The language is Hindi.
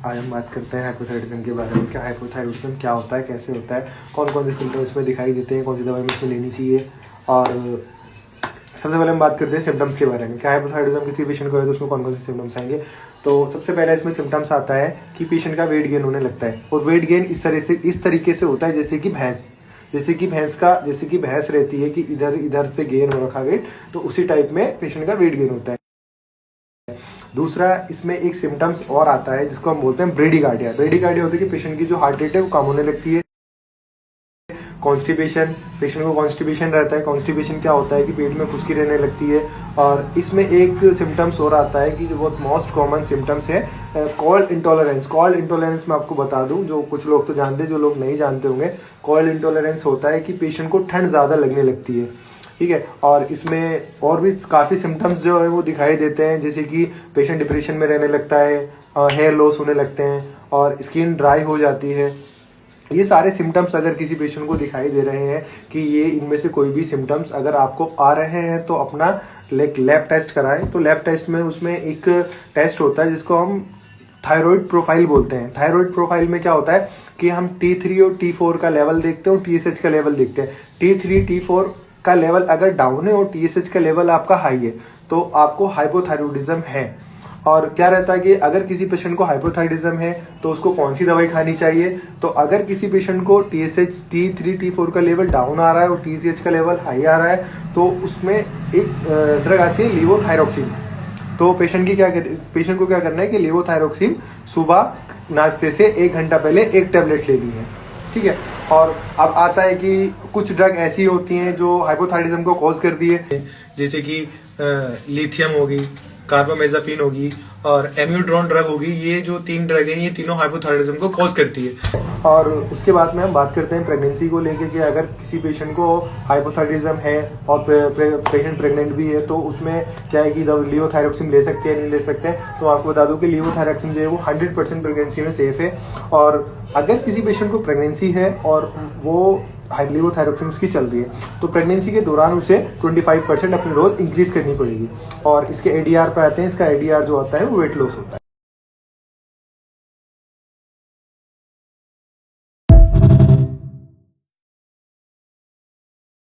आज हम बात करते हैं हाइपोथायरॉयडिज्म के बारे में। क्या हाइपोथायरॉयडिज्म क्या होता है, कैसे होता है, कौन कौन से सिम्टम्स इसमें दिखाई देते हैं, कौन सी दवाई इसमें लेनी चाहिए। और सबसे पहले हम बात करते हैं सिम्टम्स के बारे में। क्या हाइपोथायरॉयडिज्म किसी पेशेंट को है तो उसमें कौन कौन से सिम्टम्स आएंगे। तो सबसे पहले इसमें सिम्टम्स आता है कि पेशेंट का वेट गेन होने लगता है। और वेट गेन इस तरीके से होता है जैसे कि भैंस रहती है कि इधर से गेन हो रखा वेट, तो उसी टाइप में पेशेंट का वेट गेन होता है। दूसरा, इसमें एक सिम्टम्स और आता है जिसको हम बोलते हैं ब्रेडिकार्डिया। ब्रेडिकार्डिया होता है कि पेशेंट की जो हार्ट रेट है वो कम होने लगती है। कॉन्स्टिपेशन, पेशेंट को कॉन्स्टिपेशन रहता है। कॉन्स्टिपेशन क्या होता है कि पेट में खुश्की रहने लगती है। और इसमें एक सिम्टम्स और आता है कि जो बहुत मोस्ट कॉमन सिम्टम्स है कोल्ड इंटॉलरेंस। कोल्ड इंटॉलरेंस मैं आपको बता दूं, जो कुछ लोग तो जानते हैं, जो लोग नहीं जानते होंगे। कोल्ड इंटॉलरेंस होता है कि पेशेंट को ठंड ज़्यादा लगने लगती है, ठीक है। और इसमें और भी काफ़ी सिम्टम्स जो है वो दिखाई देते हैं, जैसे कि पेशेंट डिप्रेशन में रहने लगता है, हेयर लॉस होने लगते हैं और स्किन ड्राई हो जाती है। ये सारे सिम्टम्स अगर किसी पेशेंट को दिखाई दे रहे हैं कि ये इनमें से कोई भी सिम्टम्स अगर आपको आ रहे हैं तो अपना लैब टेस्ट कराएं। तो लैब टेस्ट में उसमें एक टेस्ट होता है जिसको हम थायराइड प्रोफाइल बोलते हैं। थायराइड प्रोफाइल में क्या होता है कि हम T3 और T4 का लेवल देखते हैं और TSH का लेवल देखते हैं। T3 T4 का लेवल अगर डाउन है और TSH का लेवल आपका हाई है तो आपको हाइपोथायरॉयडिज्म है। और क्या रहता है कि अगर किसी पेशेंट को हाइपोथायरॉयडिज्म है तो उसको कौन सी दवाई खानी चाहिए। तो अगर किसी पेशेंट को TSH T3 T4 का लेवल डाउन आ रहा है और TSH का लेवल हाई आ रहा है तो उसमें एक ड्रग आती है लेवोथायरॉक्सिन। तो पेशेंट को क्या करना है कि लेवोथायरॉक्सिन सुबह नाश्ते से 1 घंटा पहले एक टैबलेट लेनी है, ठीक है। और अब आता है कि कुछ ड्रग ऐसी होती हैं जो हाइपोथायरॉयडिज्म को कॉज करती है, जैसे कि लिथियम होगी, कार्बामेज़ापिन होगी और एम्यूड्रोन ड्रग होगी। ये जो 3 ड्रग हैं ये तीनों हाइपोथायरॉयडिज्म को कॉज करती है। और उसके बाद में हम बात करते हैं प्रेगनेंसी को लेके कि अगर किसी पेशेंट को हाइपोथायरॉयडिज्म है और पेशेंट प्रेग्नेंट भी है तो उसमें क्या है कि लेवोथायरॉक्सिन ले सकते हैं नहीं ले सकते हैं। तो आपको बता दूं कि लेवोथायरॉक्सिन जो है वो 100% प्रेगनेंसी में सेफ है। और अगर किसी पेशेंट को प्रेगनेंसी है और वो लेवोथायरॉक्सिन उसकी चल रही है तो प्रेगनेंसी के दौरान उसे 25% अपनी डोज इंक्रीज करनी पड़ेगी। और इसके ADR पे आते हैं। इसका ADR जो आता है वो वेट लॉस होता है।